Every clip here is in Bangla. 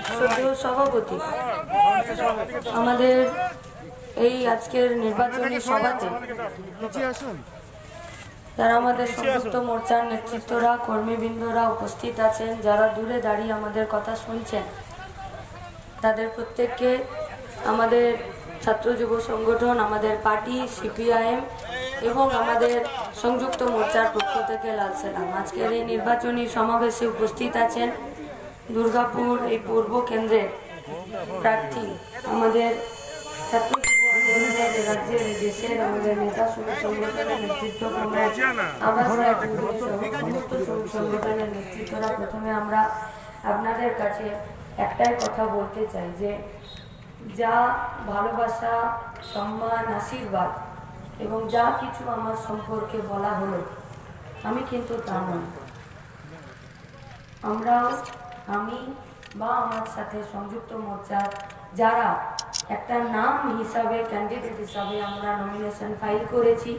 শ্রদ্ধেয় সভাপতি আমাদের এই আজকের নির্বাচনী সভাতে যারা আমাদের সংযুক্ত মোর্চার নেতৃত্বরা কর্মীবৃন্দরা উপস্থিত আছেন, যারা দূরে দাঁড়িয়ে আমাদের কথা শুনছেন, তাদের প্রত্যেককে আমাদের ছাত্র যুব সংগঠন, আমাদের পার্টি সিপিআইএম এবং আমাদের সংযুক্ত মোর্চার পক্ষ থেকে লাল সালাম। আজকের এই নির্বাচনী সমাবেশে উপস্থিত আছেন দুর্গাপুর এই পূর্ব কেন্দ্রের প্রার্থী, আমাদের ছাত্র যুব আন্দোলনের রাজ্যের দেশের আমাদের নেতা শ্রমিক সংগঠনের নেতৃত্ব আবাস রায় চৌধুরী সহ সমস্ত শ্রমিক সংগঠনের নেতৃত্বরা। প্রথমে আমরা আপনাদের কাছে একটাই কথা বলতে চাই যে যা ভালোবাসা, সম্মান, আশীর্বাদ এবং যা কিছু আমার সম্পর্কে বলা হলো, আমি কিন্তু তা নয়। আমি বা আমার সাথে সংযুক্ত মোর্চার যারা একটা নাম হিসাবে, ক্যান্ডিডেট হিসাবে আমরা নমিনেশন ফাইল করেছি,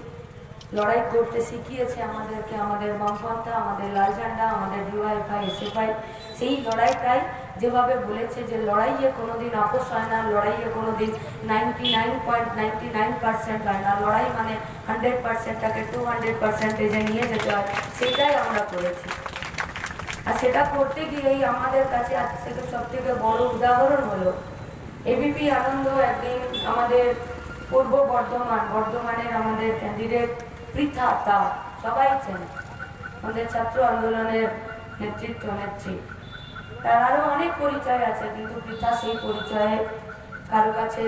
লড়াই করতে শিখিয়েছে আমাদেরকে আমাদের বামপন্থা, আমাদের লাল ঝান্ডা, আমাদের ডিওয়াইএফআই, এসএফআই। সেই লড়াইটাই যেভাবে বলেছে যে লড়াইয়ে কোনোদিন আপোষ হয় না, লড়াইয়ে কোনোদিন 99.99% হয় না, লড়াই মানে 100%টাকে 200%-এ নিয়ে যেতে হয়, সেটাই আমরা করেছি। আর সেটা করতে গিয়েই আমাদের কাছে আজ থেকে সব থেকে বড় উদাহরণ হলো এবিপি আনন্দ একদিন আমাদের পূর্ব বর্ধমানের আমাদের ক্যান্ডিডেট পৃথা, তা সবাই চেনে, আমাদের ছাত্র আন্দোলনের নেত্রী। তার আরো অনেক পরিচয় আছে, কিন্তু পৃথা সেই পরিচয়ে কারো কাছে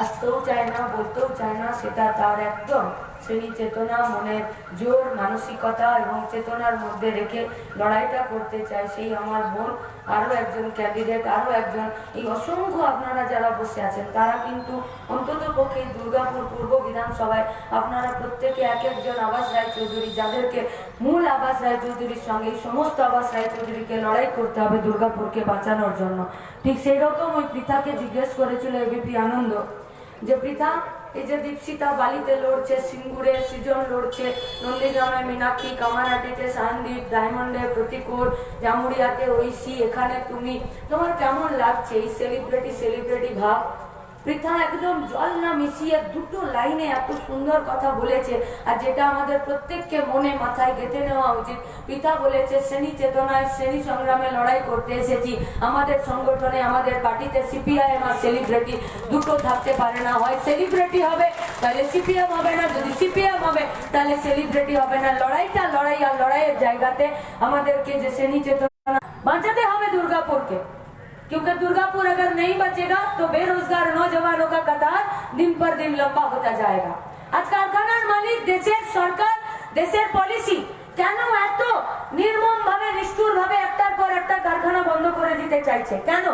আসতেও চায় না, বলতেও চায় না। সেটা তার একদম শ্রেণী চেতনা, মনের জোর, মানসিকতা এবং চেতনার মধ্যে রেখে লড়াইটা করতে চায়। সেই আমার বোন, আরো একজন ক্যান্ডিডেট, আরো একজন, এই অসংখ্য আপনারা যারা বসে আছেন তারা কিন্তু অন্তত পক্ষে দুর্গাপুর পূর্ব বিধানসভায় আপনারা প্রত্যেকে এক একজন আবাস রায় চৌধুরী, যাদেরকে মূল আবাস রায় চৌধুরীর সঙ্গে এই সমস্ত আবাস রায় চৌধুরীকে লড়াই করতে হবে দুর্গাপুরকে বাঁচানোর জন্য। ঠিক সেই রকম ওই পৃথাকে জিজ্ঞেস করেছিল এবিপি আনন্দ যে পৃথা, এই যে দীপশিতা বালিতে লড়ছে, সিঙ্গুরে সৃজন লড়ছে, নন্দীগ্রামে মীনাক্ষী, কামারহাটিতে সায়নদীপ, ডায়মন্ডে প্রতিকূল, জামুরিয়াতে ঐশী, এখানে তুমি, তোমার কেমন লাগছে এই সেলিব্রিটি ভাব? পৃথা একদম জল না মিশিয়ে দুটো লাইনে এত সুন্দর কথা বলেছে, আর যেটা আমাদের প্রত্যেককে মনে মাথায় গেঁথে নেওয়া উচিত। পৃথা বলেছে শ্রেণী চেতনায়, শ্রেণী সংগ্রামে লড়াই করতে এসেছি। আমাদের সংগঠনে, আমাদের পার্টিতে সিপিআইএম আর সেলিব্রিটি দুটো থাকতে পারে না, হয় সেলিব্রিটি হবে তাহলে সিপিএম হবে না, যদি সিপিএম হবে তাহলে সেলিব্রিটি হবে না। লড়াইটা লড়াই, আর লড়াইয়ের জায়গাতে আমাদেরকে যে শ্রেণী চেতনা বাঁচাতে হবে দুর্গাপুরকে, क्योंकि दुर्गापुर अगर नहीं बचेगा तो बेरोजगार नौजवानों का कतार दिन पर दिन लंबा होता जाएगा। आज कारखानार मालिक, देशेर सरकार, देशेर पलिसी কেন এত নির্মম ভাবে, নিষ্ঠুর ভাবে একটার পর একটা কারখানা বন্ধ করে দিতে চাইছে? কেন?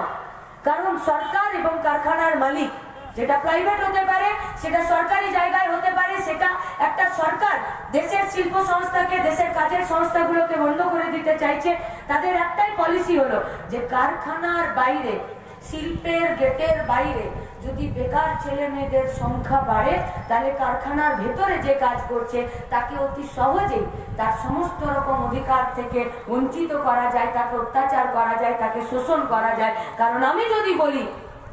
কারণ সরকার এবং কারখানার মালিক, যেটা প্রাইভেট হতে পারে, সেটা সরকারি জায়গায় হতে পারে, সেটা একটা সরকার দেশের শিল্প সংস্থাকে, দেশের কাজের সংস্থাগুলোকে বন্ধ করে দিতে চাইছে। তাদের একটাই পলিসি হলো যে কারখানার বাইরে, শিল্পের গেটের বাইরে যদি বেকার ছেলে মেয়েদের সংখ্যা বাড়ে, তাহলে কারখানার ভেতরে যে কাজ করছে তাকে অতি সহজেই তার সমস্ত রকম অধিকার থেকে বঞ্চিত করা যায়, তাকে অত্যাচার করা যায়, তাকে শোষণ করা যায়। কারণ আমি যদি বলি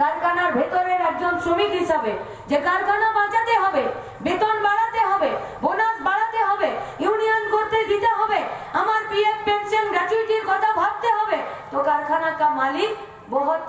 কারখানার ভেতরের একজন শ্রমিক হিসাবে যে কারখানা বাঁচাতে হবে, বেতন বাড়াতে হবে, বোনাস বাড়াতে হবে, ইউনিয়ন করতে দিতে হবে, আমার পিএফ পেনশন গ্র্যাচুইটির কথা ভাবতে হবে, তো কারখানা কা মালিক বহুত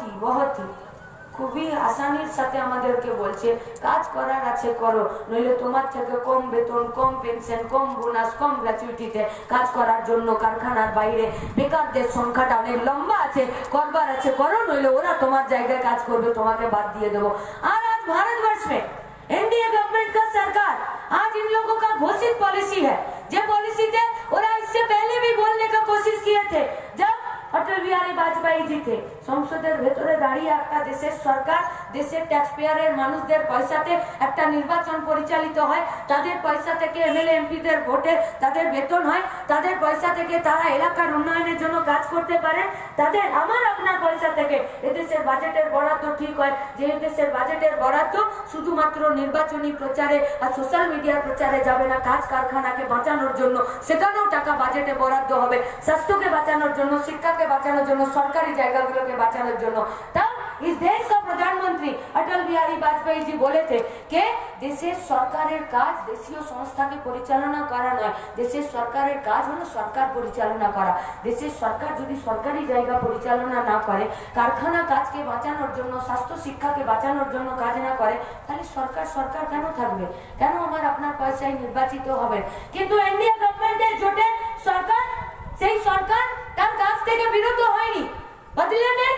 খুবই আসানির সাথে আমাদেরকে বলছে কাজ করার আছে করো, নইলে তোমার থেকে কম বেতন, কম পেনশন, কম বোনাস, কম গ্র্যাচুইটিতে কাজ করার জন্য কারখানার বাইরে বেকারদের সংখ্যাটা অনেক লম্বা আছে, করবার আছে করো, নইলে ওরা তোমার জায়গায় কাজ করবে, তোমাকে বাদ দিয়ে দেবো। আর आज भारतवर्ष में एनडीए गवर्नमेंट का सरकार आज इन लोगों का घोषित पॉलिसी है, जो पॉलिसी थे और इससे पहले भी बोलने का कोशिश किए थे जब অটল বিহারী বাজপেয়ী জি थे। সংসদের ভেতরে দাঁড়িয়ে একটা দেশের সরকার, দেশের ট্যাক্স পেয়ারের মানুষদের পয়সাতে একটা নির্বাচন পরিচালিত হয়, তাদের পয়সা থেকে এমএলএ এমপিদের ভোটে তাদের বেতন হয়, তাদের পয়সা থেকে তারা এলাকার উন্নয়নের জন্য কাজ করতে পারে, তাদের আমার আপনার পয়সা থেকে এদেশের বাজেটের বরাদ্দ ঠিক হয়, যে এদেশের বাজেটের বরাদ্দ শুধুমাত্র নির্বাচনী প্রচারে আর সোশ্যাল মিডিয়ার প্রচারে যাবে না, কাজ কারখানাকে বাঁচানোর জন্য সেখানেও টাকা বাজেটে বরাদ্দ হবে, স্বাস্থ্যকে বাঁচানোর জন্য, শিক্ষাকে শিক্ষাকে বাঁচানোর জন্য, সরকারি জায়গাগুলোকে বাঁচানোর জন্য। তাও इस देश का प्रधानमंत्री अटल बिहारी वाजपेयी जी बोले थे कि देशेर सरकारेर काज देशीय संस्थाके परिचालना करा नय, देशेर सरकारेर काज हलो सरकार परिचालना करा। देशेर सरकार यदि सरकारी जायगा परिचालना ना करे, कारखाना काजके बाँचानोर जन्य, स्वास्थ्य शिक्षाके बाँचानोर जन्य काज ना करे, ताहले सरकार सरकार केन थाकबे? केन आमार आपनार पयसाय निर्वाचित हबेन? किन्तु इंडिया गवर्नमेंटेर जोटेर सरकार, सेई सरकार तार काज थेके बिरत हयनि, बदले ने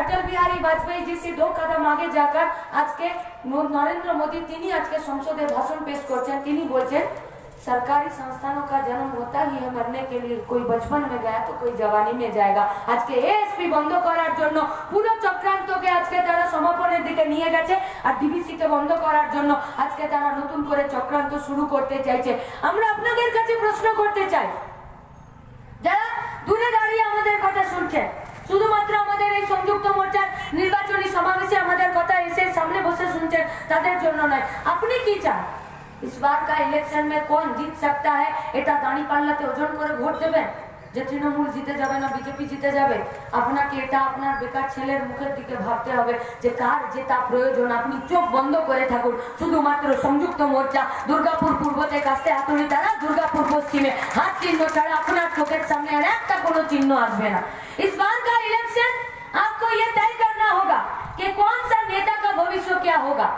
अटल बिहारी वाजपेयी जी से 2 कदम आगे जाकर आज के नरेंद्र मोदी तिनी आज के संसदे भाषण पेश करছেন। তিনি বলছেন सरकारी संस्थानों का जन्म होता ही है मरने के लिए, कोई बचपन में गया तो कोई जवानी में जाएगा। आज के एएसपी बंद करार জন্য পুরো চক্রান্তকে আজকে তারা সমাপনের দিকে নিয়ে গেছে, আর ডিবিসি কে বন্ধ করার জন্য আজকে তারা নতুন করে চক্রান্ত শুরু করতে চাইছে। আমরা আপনাদের কাছে প্রশ্ন করতে চাই, যারা দূরে দাঁড়িয়ে আমাদের কথা শুনছেন, শুধুমাত্র আমাদের এই সংযুক্ত মোর্চার নির্বাচনী সমাবেশে আমাদের কথা এসে সামনে বসে শুনছেন তাদের জন্য নয়, আপনি কি চান? इस बार का इलेक्शन में कौन जीत सकता है এটা দাঁড়ি পাল্লাতে ওজন করে ভোট দেবেন যে তৃণমূল জিতে যাবে না বিজেপি জিতে যাবে? আপনাকে এটা আপনার বেকার ছেলের মুখের দিকে ভাবতে হবে যে কার জেতা প্রয়োজন। আপনি চোখ বন্ধ করে থাকুন, শুধুমাত্র সংযুক্ত মোর্চা দুর্গাপুর পূর্বতে কাস্তে হাতুড়ি দ্বারা দুর্গাপুর পশ্চিমে হাত চিহ্ন ছাড়া আপনার চোখের সামনে আর একটা কোনো চিহ্ন আসবে না। इस बार का इलेक्शन आपको ये तय करना होगा कि कौन सा नेता का भविष्य क्या होगा।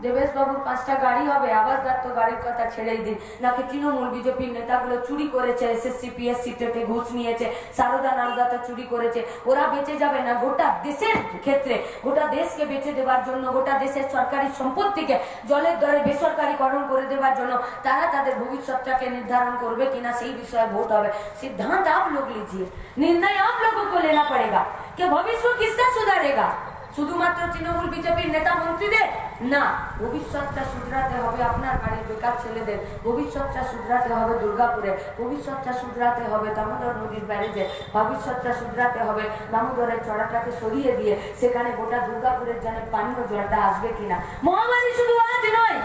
देवेश बाबूर 5টা গাড়ি হবে, আবাসদার তো গাড়ির কথা ছেড়েই দিন, নাকি তৃণমূল বিজেপির নেতাগুলো চুরি করেছে, এসএসসি পিএসসি থেকে ঘুষ নিয়েছে, সারদা নারদা তো চুরি করেছে, ওরা বেঁচে যাবে না। গোটা দেশের ক্ষেত্রে গোটা দেশকে বেঁচে দেওয়ার জন্য, গোটা দেশের সরকারি সম্পত্তিকে জলের দরে বেসরকারিকরণ করে দেওয়ার জন্য তারা তাদের ভবিষ্যৎটাকে নির্ধারণ করবে কিনা সেই বিষয়ে ভোট হবে। सिद्धांत आप लोग लीजिए, निर्णय आप लोगों को लेना पड़ेगा कि भविष्य किसका सुधारेगा। শুধুমাত্র তৃণমূল বিজেপির নেতা মন্ত্রীদের না, ভবিষ্যৎটা শুধরাতে হবে আপনার বাড়ির বেকার ছেলেদের, ভবিষ্যৎটা শুধরাতে হবে দুর্গাপুরের, ভবিষ্যৎটা শুধরাতে হবে দামোদর নদীর ব্যারেজে, ভবিষ্যৎটা শুধরাতে হবে দামোদরের চড়াটাকে সরিয়ে দিয়ে সেখানে গোটা দুর্গাপুরের জন্য পানীয় জলটা আসবে কিনা। মহামারী শুধু আজ নয়,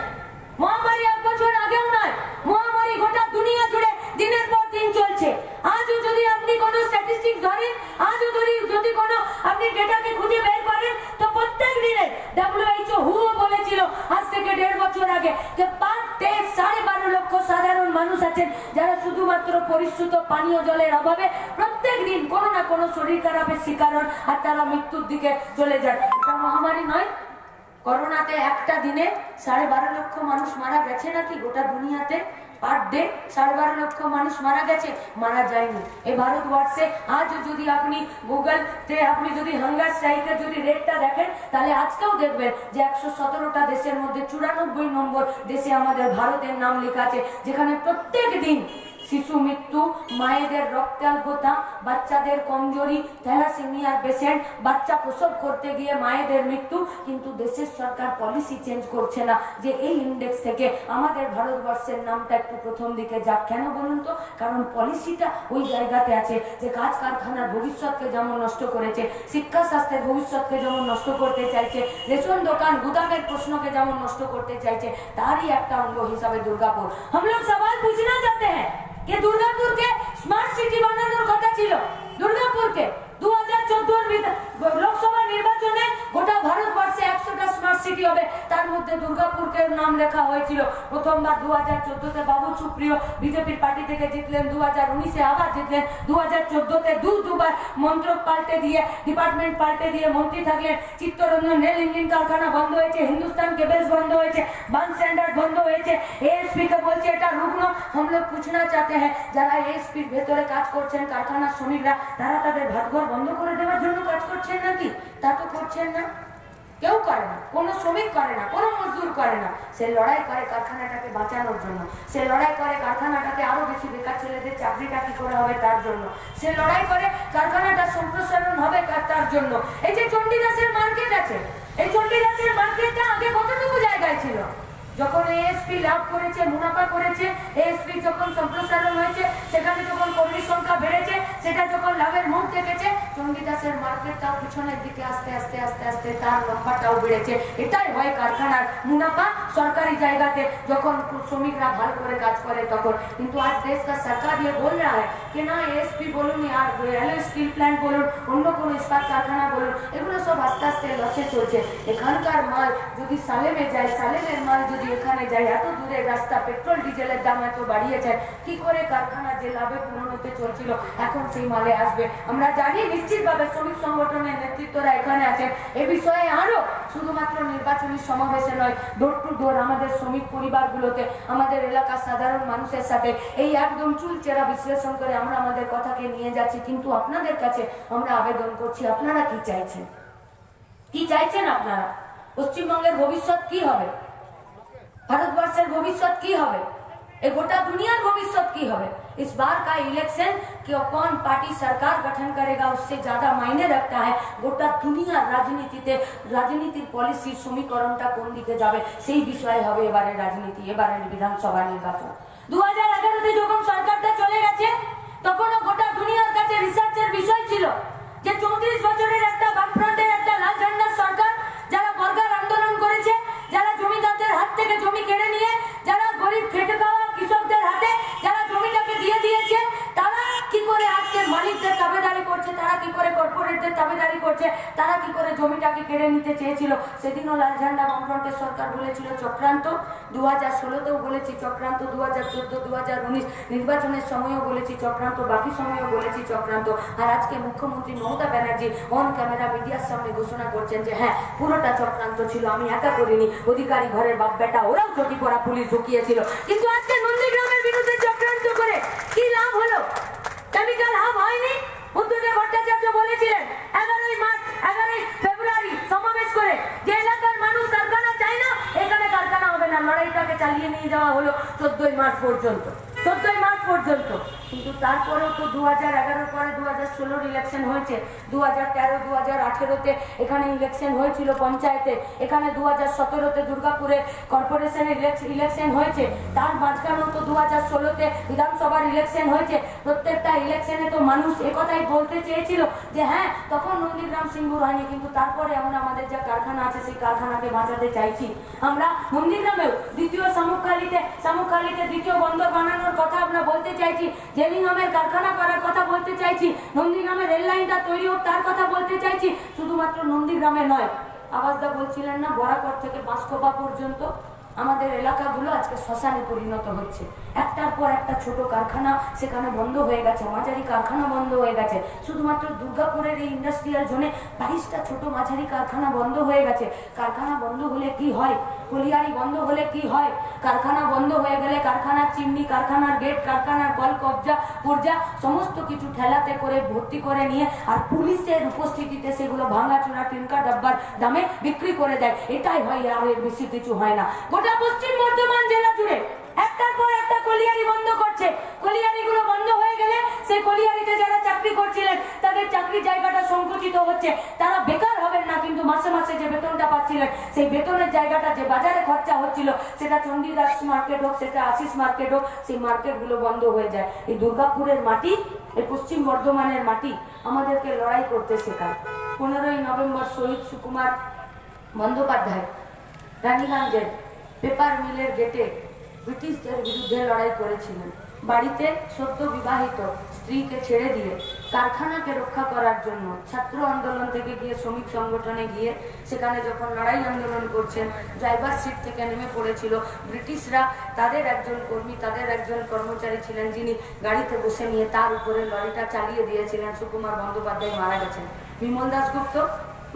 মহামারী 1 বছর আগেও নয়, মহামারী গোটা দুনিয়া জুড়ে দিনের পর দিন চলছে। আজও যদি আপনি কোনো স্ট্যাটিস্টিক্স ধরেন, আজও যদি কোনো আপনি ডেটাকে খুঁজে বের করেন, তো প্রত্যেক দিনে WHO বলেছিল আজ থেকে 1.5 বছর আগে যে পার ডে 12.5 লক্ষ সাধারণ মানুষ আছেন যারা শুধুমাত্র পরিশুদ্ধ পানীয় জলের অভাবে প্রত্যেক দিন কোনো না কোনো শরীর খারাপের শিকার হন আর তারা মৃত্যুর দিকে চলে যান। এটা মহামারী নয়? করোনাতে একটা দিনে 12.5 লক্ষ মানুষ মারা গেছে নাকি গোটা দুনিয়াতে? পার ডে 12.5 লক্ষ মানুষ মারা গেছে, মারা যায়নি এই ভারতবর্ষে। আজ যদি আপনি গুগলতে আপনি যদি হাঙ্গার স্ট্রাইকের যদি রেটটা দেখেন, তাহলে আজকেও দেখবেন যে 117টা দেশের মধ্যে 94 নম্বর দেশে আমাদের ভারতের নাম লেখা আছে, যেখানে প্রত্যেক দিন শিশু মৃত্যু, মায়েদের রক্তাল্পতা, বাচ্চাদের কমজোরি, থ্যালাসেমিয়ার পেশেন্ট, বাচ্চা প্রসব করতে গিয়ে মায়েদের মৃত্যু, কিন্তু দেশের সরকার পলিসি চেঞ্জ করছে না যে এই ইন্ডেক্স থেকে আমাদের ভারতবর্ষের নামটা একটু প্রথম দিকে যাক। কেন বলুন তো? কারণ পলিসিটা ওই জায়গাতে আছে যে কাজ কারখানার ভবিষ্যৎকে যেমন নষ্ট করেছে, শিক্ষা স্বাস্থ্যের ভবিষ্যৎকে যেমন নষ্ট করতে চাইছে, রেশন দোকান গুদামের প্রশ্নকে যেমন নষ্ট করতে চাইছে, তারই একটা অঙ্গ হিসাবে দুর্গাপুর। हम लोग सवाल पूछना चाहते हैं कि दुर्गापुर के स्मार्ट सिटी বানানোর কথা ছিল, দুর্গাপুরকে 2014 লোকসভা নির্বাচনে গোটা ভারতবর্ষে 100টা স্মার্ট সিটি হবে, তার মধ্যে দুর্গাপুরকে নাম লেখা হয়েছিল। প্রথমবার 2014তে বাবু সুপ্রিয় বিজেপির পার্টি থেকে জিতলেন, 2019-এ আবার জিতলেন, 2014তে দুবার মন্ত্রক পাল্টে দিয়ে ডিপার্টমেন্ট পাল্টে দিয়ে মন্ত্রী থাকলেন। চিত্তরঞ্জন রেল ইঞ্জিন কারখানা বন্ধ হয়েছে, হিন্দুস্তান কেবলস বন্ধ হয়েছে, বান স্ট্যান্ডার্ড বন্ধ হয়েছে, এএসপি কে বলছে এটা রুগ্ন। हम लोग पूछना चाहते हैं যারা এএসপির ভেতরে কাজ করছেন কারখানার শ্রমিকরা, তারা তাদের ভাতঘর বন্ধ করে দেওয়ার জন্য কাজ করছেন নাকি? তা তো করছেন না, কেউ করে না, কোনো শ্রমিক করে না, কোনো মজদুর করে না। সে লড়াই করে কারখানাটাকে বাঁচানোর জন্য, সে লড়াই করে কারখানাটাকে আরো বেশি বেকার ছেলেদের চাকরিটা কি করে হবে তার জন্য, সে লড়াই করে কারখানাটা সম্প্রসারণ হবে তার জন্য। এই যে চণ্ডীদাসের মার্কেট আছে, এই চণ্ডীদাসের মার্কেটটা আগে কতটুকু জায়গায় ছিল? যখন এএসপি লাভ করেছে, মুনাফা করেছে, এএসপি যখন সম্প্রসারণ হয়েছে, সেখানে যখন কর্মী সংখ্যা বেড়েছে, সেটা যখন লাভের মুখ দেখেছে, চণ্ডীদাসের মার্কেটটাও পিছনের দিকে আস্তে আস্তে আস্তে আস্তে তার লম্বাটাও বেড়েছে। এটাই হয় কারখানার মুনাফা। সরকারি জায়গাতে যখন শ্রমিকরা ভালো করে কাজ করে তখন। কিন্তু আজ দেশ का सरकार ये बोल रहा है कि না এএসপি বলুন আর রেলওয়ে স্টিল প্ল্যান্ট বলুন, অন্য কোনো ইস্পাত কারখানা বলুন, এগুলো সব আস্তে আস্তে লসে চলছে। এখানকার মাল যদি সালেমে যায়, সালেমের মাল যদি এখানে যায়, এত দূরের রাস্তা, পেট্রোল ডিজেলের দাম এত বাড়িয়ে যায়, কি করে কারখানা যে লাভে পূরণতে চলছিল এখন সেই মালে আসবে? আমরা জানি নিশ্চিতভাবে শ্রমিক সংগঠনের নেতৃত্বরা এখানে আছেন। এ বিষয়ে আরো শুধুমাত্র নির্বাচনী সমাবেশে নয়, ডোর টু ডোর আমাদের শ্রমিক পরিবারগুলোতে, আমাদের এলাকার সাধারণ মানুষের সাথে এই একদম চুলচেরা বিশ্লেষণ করে আমরা আমাদের কথাকে নিয়ে যাচ্ছি। কিন্তু আপনাদের কাছে আমরা আবেদন করছি, আপনারা কি চাইছেন? কি চাইছেন আপনারা? পশ্চিমবঙ্গের ভবিষ্যৎ কি হবে? ভারতবর্ষের ভবিষ্যৎ কি হবে? এই গোটা দুনিয়ার ভবিষ্যৎ কি হবে? इस बार का इलेक्शन कि कौन पार्टी सरकार गठन करेगा उससे ज्यादा मायने रखता है। गोटा दुनिया राजनीतिते, राजनीतिर पलिसि समीकरणटा कोन दिके जाबे सेई বিষয়ে হবে এবারে রাজনীতি, এবারে বিধানসভা নির্বাচন। 2011 যখন সরকারটা চলে গেছে তখনও গোটা দুনিয়ার কাছে রিসার্চের বিষয় ছিল যে 34 বছরের একটা বামফ্রন্টের একটা লাল ঝান্ডার সরকার, যারা বর্গার আন্দোলন করেছে, যারা জমিদারদের হাত থেকে জমি কেড়ে নিয়ে, যারা গরিব খেটে খাওয়া কৃষকদের হাতে যারা জমিটাকে দিয়ে দিয়েছে, তারা কি করে আজকে মালিকদের দাবিদারি করছে, তারা কি করে কর্পোরেটদের দাবিদারি করছে, তারা কি করে জমিটাকে কেড়ে নিতে চেয়েছিল। সেদিনও লাল ঝান্ডা বামফ্রন্টের সরকার বলেছিল চক্রান্ত, 2016তেও বলেছি চক্রান্ত, 2014, 2019 নির্বাচনের সময়ও বলেছি চক্রান্ত, বাকি সময়ও বলেছি চক্রান্ত। আর আজকে মুখ্যমন্ত্রী মমতা ব্যানার্জি অন ক্যামেরা মিডিয়ার সামনে ঘোষণা করছেন যে হ্যাঁ পুরোটা চক্রান্ত ছিল, আমি একা করিনি, অধিকারী ঘরের বাপ বেটা ওরাও চটি পড়া পুলিশ ঢুকিয়েছিল। কিন্তু আজকে নন্দীগ্রামের বিরুদ্ধে চক্রান্ত করে কি লাভ হলো? কেমিক্যাল হাব হয়নি। বুদ্ধদেব ভট্টাচার্য বলেছিলেন 11ই মার্চ, 11ই ফেব্রুয়ারি সমাবেশ করে যে এলাকার মানুষ কারখানা চায় না, এখানে কারখানা হবে না। লড়াইটাকে চালিয়ে নিয়ে যাওয়া হলো 14ই মার্চ পর্যন্ত, 14ই মার্চ পর্যন্ত। কিন্তু তারপরেও তো 2011 পরে 2016 ইলেকশন হয়েছে, 2013, 2018তে এখানে ইলেকশন হয়েছিল পঞ্চায়েতে, এখানে 2017তে দুর্গাপুরে কর্পোরেশনের ইলেকশন হয়েছে, তার মাঝখানেও তো 2016তে বিধানসভার ইলেকশন হয়েছে। প্রত্যেকটা ইলেকশনে তো মানুষ একথাই বলতে চেয়েছিল যে হ্যাঁ তখন নন্দীগ্রাম সিঙ্গুর হয়নি, কিন্তু তারপরে আমরা আমাদের যা কারখানা আছে সেই কারখানাকে বাঁচাতে চাইছি। আমরা নন্দীগ্রামেও দ্বিতীয় শামুকখালীতে দ্বিতীয় বন্দর বানানোর কথা আমরা বলতে চাইছি, জেলিংহামের কারখানা করার কথা বলতে চাইছি, নন্দীগ্রামের রেল লাইনটা তৈরি হোক তার কথা বলতে চাইছি। শুধুমাত্র নন্দীগ্রামে নয়, আওয়াজদা বলছিলেন না বরাকর থেকে বাঁশকোপা পর্যন্ত আমাদের এলাকাগুলো আজকে শ্মশানে পরিণত হচ্ছে। একটার পর একটা ছোট কারখানা সেখানে বন্ধ হয়ে গেছে, মাঝারি কারখানা বন্ধ হয়ে গেছে। শুধুমাত্র দুর্গাপুরের এই ইন্ডাস্ট্রিয়াল জোনে 22টা ছোট মাঝারি কারখানা বন্ধ হয়ে গেছে। কারখানা বন্ধ হলে কি হয়? কলিয়ারি বন্ধ হলে কি হয়? কারখানা বন্ধ হয়ে গেলে কারখানার চিমনি, কারখানার গেট, কারখানার কল কবজা পর্যা সমস্ত কিছু ঠেলাতে করে ভর্তি করে নিয়ে আর পুলিশের উপস্থিতিতে সেগুলো ভাঙাচোরা টিনকা ডাব্বার দামে বিক্রি করে দেয়। এটাই হয়, আর এর বেশি কিছু হয় না। গোটা পশ্চিম বর্ধমান জেলা জুড়ে একটার পর একটা কলিয়ারি বন্ধ করছে। কলিয়ারিগুলো বন্ধ হয়ে গেলে সেই কলিয়ারিতে যারা চাকরি করছিলেন তাদের চাকরি জায়গাটা সংকুচিত হচ্ছে। তারা বেকার হবেন না, কিন্তু মাসে মাসে যে বেতনটা পাচ্ছিলেন সেই বেতনের জায়গাটা যে বাজারে খরচা হচ্ছিল, সেটা চণ্ডীদাস মার্কেট হোক, সেটা আশিস মার্কেট হোক, সেই মার্কেটগুলো বন্ধ হয়ে যায়। এই দুর্গাপুরের মাটি, এই পশ্চিম বর্ধমানের মাটি আমাদেরকে লড়াই করতে শেখায়। 15ই নভেম্বর শহীদ সুকুমার বন্দ্যোপাধ্যায় রানীগঞ্জের পেপার মিলের গেটে ব্রিটিশদের বিরুদ্ধে লড়াই করেছিলেন। বাড়িতে সদ্য বিবাহিত স্ত্রীকে ছেড়ে দিয়ে কারখানাকে রক্ষা করার জন্য ছাত্র আন্দোলন থেকে গিয়ে শ্রমিক সংগঠনে গিয়ে সেখানে যখন লড়াই আন্দোলন করছেন, ড্রাইভার সিট থেকে নেমে পড়েছিল ব্রিটিশরা। তাদের একজন কর্মী, তাদের একজন কর্মচারী ছিলেন যিনি গাড়িতে বসে নিয়ে তার উপরে লরিটা চালিয়ে দিয়েছিলেন। সুকুমার বন্দ্যোপাধ্যায় মারা গেছেন, বিমল দাশগুপ্ত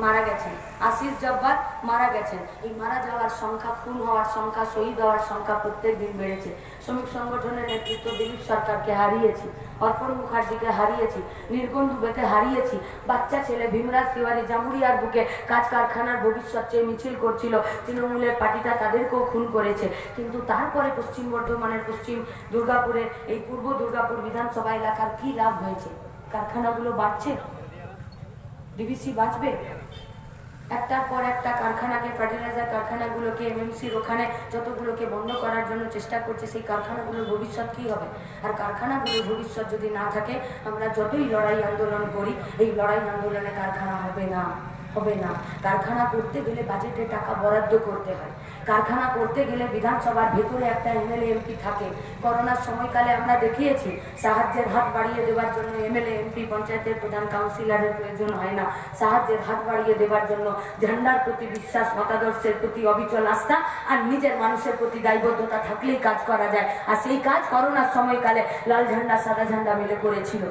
মারা গেছেন, আশিস জব্বার মারা গেছেন। এই মারা যাওয়ার সংখ্যা, খুন হওয়ার সংখ্যা, শহীদ হওয়ার সংখ্যা প্রত্যেক দিন বেড়েছে। শ্রমিক সংগঠনের নেতৃত্ব দিলীপ সরকারকে হারিয়েছি, অর্পণ মুখার্জিকে হারিয়েছি, নির্গুণ দুবেকে হারিয়েছি। বাচ্চা ছেলে ভীমরাজ তিওয়ারি জামুরিয়ার বুকে কাজ কারখানার ভবিষ্যৎ চেয়ে মিছিল করছিল, তৃণমূলের পার্টিটা তাদেরকেও খুন করেছে। কিন্তু তারপরে পশ্চিম বর্ধমানের পশ্চিম দুর্গাপুরের এই পূর্ব দুর্গাপুর বিধানসভা এলাকার কি লাভ হয়েছে? কারখানাগুলো বাড়ছে, ডিভিসি বাঁচবে, একটার পর একটা কারখানাকে, ফার্টিলাইজার কারখানাগুলোকে, এমএমসির ওখানে যতগুলোকে বন্ধ করার জন্য চেষ্টা করছে, সেই কারখানাগুলোর ভবিষ্যৎ কী হবে? আর কারখানাগুলোর ভবিষ্যৎ যদি না থাকে, আমরা যতই লড়াই আন্দোলন করি, এই লড়াই আন্দোলনে কারখানা হবে না, হবে না। কারখানা করতে গেলে বাজেটে টাকা বরাদ্দ করতে হয়। কারখানা করতে গেলে বিধানসভার ভেতরে একটা এমএলএ এমপি থাকে। করোনার সময়কালে আমরা দেখিয়েছি, সাহায্যের হাত বাড়িয়ে দেওয়ার জন্য এমএলএ এমপি, পঞ্চায়েতের প্রধান, কাউন্সিলরের প্রয়োজন হয় না। সাহায্যের হাত বাড়িয়ে দেওয়ার জন্য ঝান্ডার প্রতি বিশ্বাস, মতাদর্শের প্রতি অবিচল আস্থা আর নিজের মানুষের প্রতি দায়বদ্ধতা থাকলেই কাজ করা যায়। আর সেই কাজ করোনার সময়কালে লাল ঝান্ডা সাদা ঝান্ডা মিলে করেছিল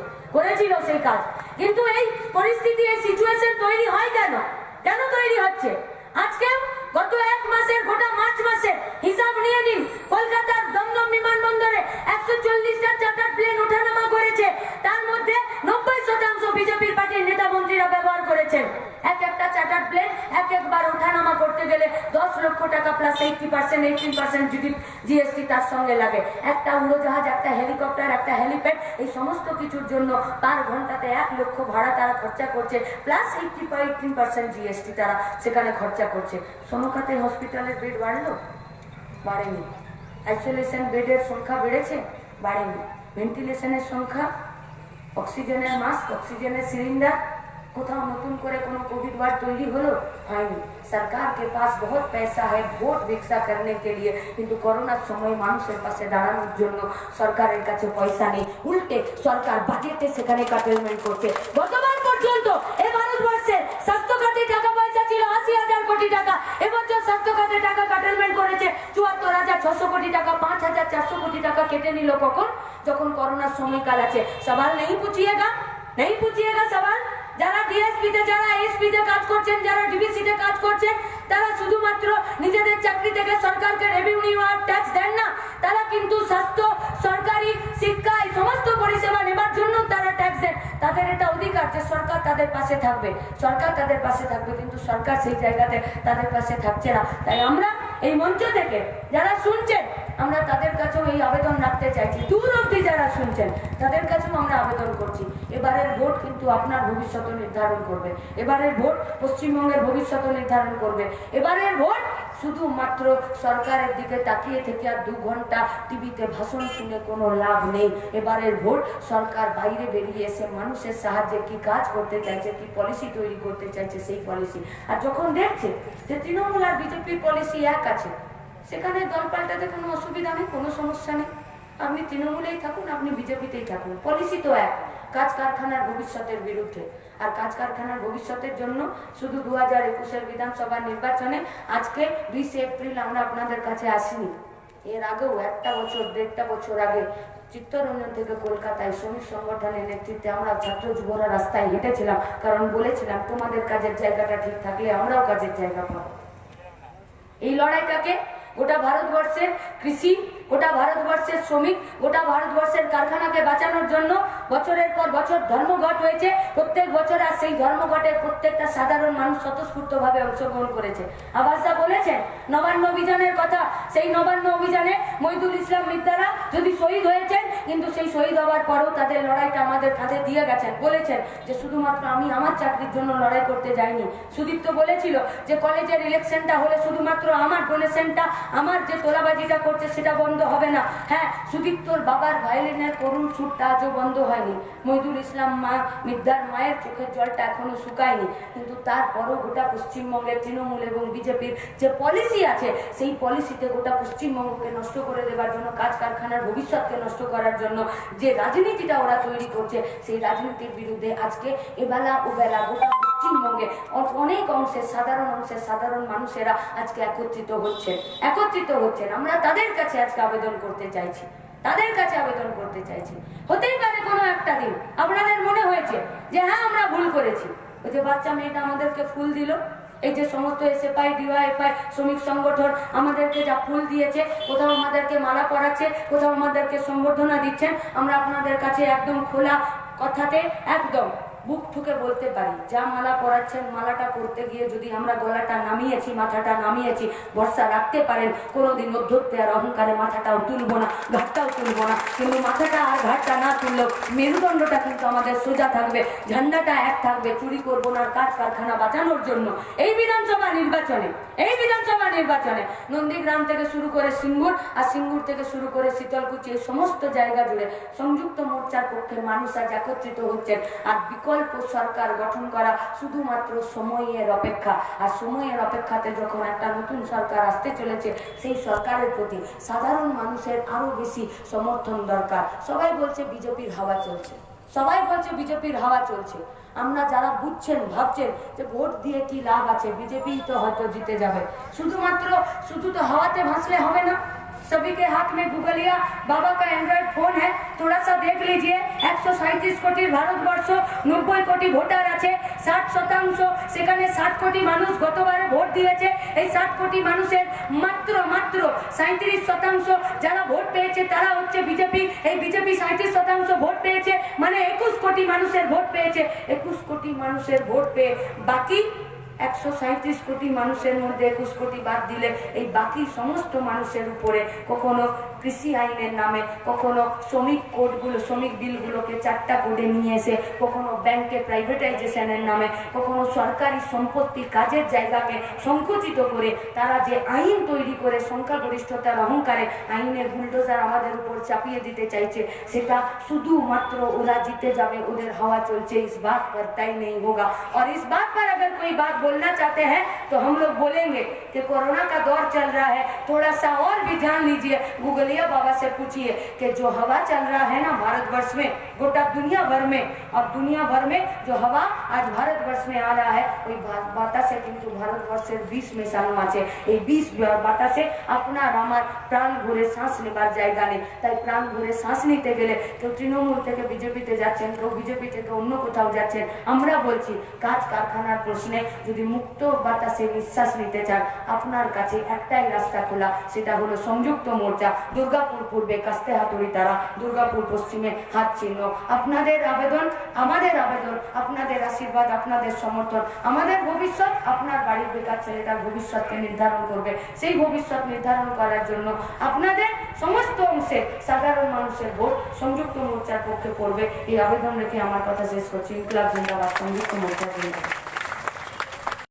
সেই কাজ। কিন্তু এই পরিস্থিতি, এই সিচুয়েশন তৈরি হয় কেন? কেন তৈরি হচ্ছে? আজকে গত এক মাসের, গোটা মার্চ মাসের হিসাব নিয়ে নিন। কলকাতার দমদম বিমানবন্দরে 140টা চার্টার প্লেন ওঠানামা করেছে। তার মধ্যে 90% বিজেপির পার্টির নেতা মন্ত্রীরা ব্যবহার করেছেন। এক একটা চার্টার প্লেন এক একবার ওঠানামা করতে গেলে 10 লক্ষ টাকা প্লাস 80%, 18% জিএসটি তার সঙ্গে লাগে। একটা উড়োজাহাজ, একটা হেলিকপ্টার, একটা হেলিপ্যাড, এই সমস্ত কিছুর জন্য পার ঘন্টাতে 1 লক্ষ ভাড়া তারা খরচা করছে, প্লাস 18% জিএসটি তারা সেখানে খরচা করছে। সোনোখাতে হসপিটালের বেড বাড়লো? বাড়েনি। আইসোলেশন বেডের সংখ্যা বেড়েছে? বাড়েনি। ভেন্টিলেশনের সংখ্যা, অক্সিজেনের মাস্ক, অক্সিজেনের সিলিন্ডার, কোথাও নতুন করে কোনো कोविड वार्ड তৈরি হলো? হয়নি। सरकार के पास बहुत पैसा है ভোট ভিক্ষা करने के लिए, কিন্তু করোনার সময় মানুষের পাশে দাঁড়ানোর জন্য সরকারের কাছে পয়সা নেই। উল্টে সরকার বাজেটে সেখানে কাটেলমেন্ট করছে। গতবার পর্যন্ত এই ভারতবর্ষে স্বাস্থ্য খাতে টাকা পয়সা ছিল 80,000 কোটি টাকা। এবছর স্বাস্থ্য খাতে টাকা কাটেলমেন্ট করেছে 74,600 কোটি টাকা। 5,400 কোটি টাকা কেটে নিল কখন? যখন করোনার সময়কাল আছে। সওয়াল नहीं पूछिएगा, नहीं पूछिएगा सवाल। যারা ডিএসপিতে, যারা এসপিতে কাজ করছেন, যারা ডিবিসিতে কাজ করছেন, তারা শুধুমাত্র নিজেদের চাকরি থেকে সরকারকে রেভিনিউ আর ট্যাক্স দেন না, তারা কিন্তু স্বাস্থ্য, সরকারি শিক্ষা, এই সমস্ত পরিষেবা নেবার জন্য তারা ট্যাক্স দেন। তাদের এটা অধিকার যে সরকার তাদের পাশে থাকবে, সরকার তাদের পাশে থাকবে, কিন্তু সরকার সেই জায়গাতে তাদের পাশে থাকছে না। তাই আমরা এই মঞ্চ থেকে যারা শুনছেন, আমরা তাদের কাছেও এই আবেদন রাখতে চাইছি। দূর অবধি যারা শুনছেন তাদের কাছেও আমরা আবেদন করছি, এবারের ভোট কিন্তু আপনার ভবিষ্যৎ নির্ধারণ করবে। এবারের ভোট পশ্চিমবঙ্গের ভবিষ্যৎ নির্ধারণ করবে। এবারের ভোট শুধুমাত্র সরকারের দিকে তাকিয়ে থেকে আর 2 ঘন্টা টিভিতে ভাষণ শুনে কোনো লাভ নেই। এবারের ভোট সরকার বাইরে বেরিয়ে এসে মানুষের সাহায্যে কি কাজ করতে চাইছে, কি পলিসি তৈরি করতে চাইছে, সেই পলিসি। আর যখন দেখছে যে তৃণমূল আর বিজেপি পলিসি এক আছে, সেখানে দল পাল্টাতে কোনো অসুবিধা নেই, কোনো সমস্যা নেই। আপনি তৃণমূলেই থাকুন, আপনি বিজেপিতেই থাকুন, পলিসি তো এক। কাজ কারখানার ভবিষ্যতের বিরুদ্ধে। আর কাজ কারখানার ভবিষ্যতের জন্য শুধু 2021-এর বিধানসভা নির্বাচনে আজকে 20 এপ্রিল আমরা আপনাদের কাছে আসিনি। এর আগেও 1 বছর, 1.5 বছর আগে চিত্তরঞ্জন থেকে কলকাতায় শ্রমিক সংগঠনের নেতৃত্বে আমরা ছাত্র যুবরা রাস্তায় হেঁটেছিলাম, কারণ বলেছিলাম তোমাদের কাজের জায়গাটা ঠিক থাকলে আমরাও কাজের জায়গা পাবো। এই লড়াইটাকে গোটা ভারতবর্ষের কৃষি, গোটা ভারতবর্ষের শ্রমিক, গোটা ভারতবর্ষের কারখানাকে বাঁচানোর জন্য বছরের পর বছর ধর্মঘট হয়েছে। প্রত্যেক বছর আর সেই ধর্মঘটে প্রত্যেকটা সাধারণ মানুষ স্বতঃস্ফূর্তভাবে অংশগ্রহণ করেছে। আবাসদা বলেছেন নবান্ন অভিযানের কথা। সেই নবান্ন অভিযানে মইদুল ইসলাম মিদ্দারা যদি শহীদ হয়েছেন, কিন্তু সেই শহীদ হওয়ার পরেও তাদের লড়াইটা আমাদের কাঁধে দিয়ে গেছেন। বলেছেন যে শুধুমাত্র আমি আমার চাকরির জন্য লড়াই করতে যাইনি। সুদীপ্ত বলেছিল যে কলেজের ইলেকশনটা হলে শুধুমাত্র আমার ডোনেশনটা, আমার যে তোলাবাজিটা করছে সেটা বন্ধ হবে না। হ্যাঁ, সুদীপ্তর বাবার ভায়োলিনের করুণ সুরটা আজও বন্ধ হয়নি। মইদুল ইসলাম মিদ্দার মায়ের চোখের জলটা এখনো শুকায়নি। কিন্তু তারপরও গোটা পশ্চিমবঙ্গের তৃণমূল এবং বিজেপির যে পলিসি আছে, সেই পলিসিতে গোটা পশ্চিমবঙ্গকে নষ্ট করে দেওয়ার জন্য, কাজ কারখানার ভবিষ্যৎকে নষ্ট করার জন্য যে রাজনীতিটা ওরা তৈরি করছে, সেই রাজনীতির বিরুদ্ধে আজকে এবেলা ওবেলা গোটা পশ্চিমবঙ্গে অনেক অংশের, সাধারণ অংশের সাধারণ মানুষেরা আজকে একত্রিত হচ্ছেন। আমরা তাদের কাছে আজকে আবেদন করতে চাইছি, তাদের কাছে আবেদন করতে চাইছি। হতেই পারে কোনো একটা দিন আপনাদের মনে হয়েছে যে হ্যাঁ আমরা ভুল করেছি। ওই যে বাচ্চা মেয়েটা আমাদেরকে ফুল দিল, এই যে সমস্ত এসএফআই, ডিওয়াইএফআই শ্রমিক সংগঠন আমাদেরকে যা ফুল দিয়েছে, কোথাও আমাদেরকে মালা পরাচ্ছে, কোথাও আমাদেরকে সম্বর্ধনা দিচ্ছেন, আমরা আপনাদের কাছে একদম খোলা কথাতে একদম বুক ঠুকে বলতে পারি, যা মালা পরাচ্ছেন মালাটা পরতে গিয়ে যদি আমরা গলাটা নামিয়েছি, মাথাটা নামিয়েছি, ভরসা রাখতে পারেন কোনোদিন অধ্যত্তে আর অহংকারে মাথাটাও তুলবো না, ঘাটটাও তুলবো না। কিন্তু মাথাটা আর ঘাটটা না তুললেও মেরুদণ্ডটা কিন্তু আমাদের সোজা থাকবে, ঝান্ডাটা এক থাকবে। চুরি করবো না কাজ কারখানা বাঁচানোর জন্য এই বিধানসভা নির্বাচনে নন্দীগ্রাম থেকে শুরু করে সিঙ্গুর, আর সিঙ্গুর থেকে শুরু করে শীতলকুচি, এই সমস্ত জায়গা জুড়ে সংযুক্ত মোর্চার পক্ষে মানুষ আজ একত্রিত হচ্ছেন। আর বিকল্প সরকার গঠন করা শুধুমাত্র সময়ের অপেক্ষা। আর সময়ের অপেক্ষাতে যখন একটা নতুন সরকার আসতে চলেছে, সেই সরকারের প্রতি সাধারণ মানুষের আরো বেশি সমর্থন দরকার। সবাই বলছে বিজেপির হাওয়া চলছে, আমরা যারা বুঝছেন, ভাবছেন যে ভোট দিয়ে কি লাভ আছে, বিজেপি তো হয়তো জিতে যাবে, শুধু তো হাওয়াতে ভাসলে হবে না। सभी के हाथ में गूगलिया बाबा का एंड्रॉइड फोन है, थोड़ा सा देख लीजिए। 137 कोटी भारतवर्ष, 90 कोटी ভোটার আছে, 60% সেখানে 60 কোটি মানুষ গতবারে ভোট দিয়েছে। এই 60 কোটি মানুষের মাত্র 37% যারা ভোট পেয়েছে তারা হচ্ছে বিজেপি। এই বিজেপি 37% ভোট পেয়েছে, মানে 21 কোটি মানুষের ভোট পেয়েছে। 21 কোটি মানুষের ভোট পেয়ে বাকি 137 কোটি মানুষের মধ্যে 21 কোটি বাদ দিলে এই বাকি সমস্ত মানুষের উপরে কখনো কৃষি আইনের নামে, কখনো শ্রমিক বিলগুলোকে 4টা কোডে নিয়ে এসে, কখনো ব্যাংকে প্রাইভেটাইজেশনের নামে, কখনো সরকারি সম্পত্তি কাজের জায়গাকে সংকুচিত করে তারা যে আইন তৈরি করে সংখ্যাগরিষ্ঠতার অহংকারে আইনের বুলডোজার আমাদের উপর চাপিয়ে দিতে চাইছে, সেটা শুধুমাত্র ওরা জিতে যাবে, ওদের হাওয়া চলছে। इस बात पर तय नहीं होगा। और इस बात पर अगर कोई बात बोलना चाहते हैं तो हम लोग बोलेंगे कि कोरोना का दौर चल रहा है, थोड़ा सा और भी ध्यान लीजिए। गूगलिया बाबा से पूछिए कि जो हवा चल रहा है ना भारतवर्ष में, गोटा दुनिया भर में, अब दुनिया भर में जो हवा आज भारतवर्ष में आ रहा है, ওই বাতাসে কিন্তু ভারতবর্ষের 20 মেশানো আছে। এই 20 বাতাসে আপনার আমার প্রাণ ভরে শ্বাস নেবার জায়গা নেই। তাই প্রাণ ভরে শ্বাস নিতে গেলে কেউ তৃণমূল থেকে বিজেপিতে যাচ্ছেন, কেউ বিজেপি থেকে অন্য কোথাও যাচ্ছেন। আমরা বলছি কাজ কারখানার প্রশ্নে যদি মুক্ত বাতাসে নিঃশ্বাস নিতে চান, আপনার কাছে একটাই রাস্তা খোলা, সেটা হলো সংযুক্ত মোর্চা। দুর্গাপুর পূর্বে কাস্তে হাতুড়ি তারা, দুর্গাপুর পশ্চিমে হাত চিহ্ন। আপনাদের আবেদন, আমাদের আবেদন, আপনাদের আশীর্বাদ, আপনাদের সমর্থন, আমাদের ভবিষ্যৎ আপনার বাড়ির বেকার ছেলেটার ভবিষ্যৎকে নির্ধারণ করবে। সেই ভবিষ্যৎ নির্ধারণ করার জন্য আপনাদের সমস্ত অংশে সাধারণ মানুষের ভোট সংযুক্ত মোর্চার পক্ষে পড়বে। এই আবেদন রেখে আমার কথা শেষ করছি। ইনকলাব জিন্দাবাদ, সংযুক্ত মোর্চা জিন্দাবাদ।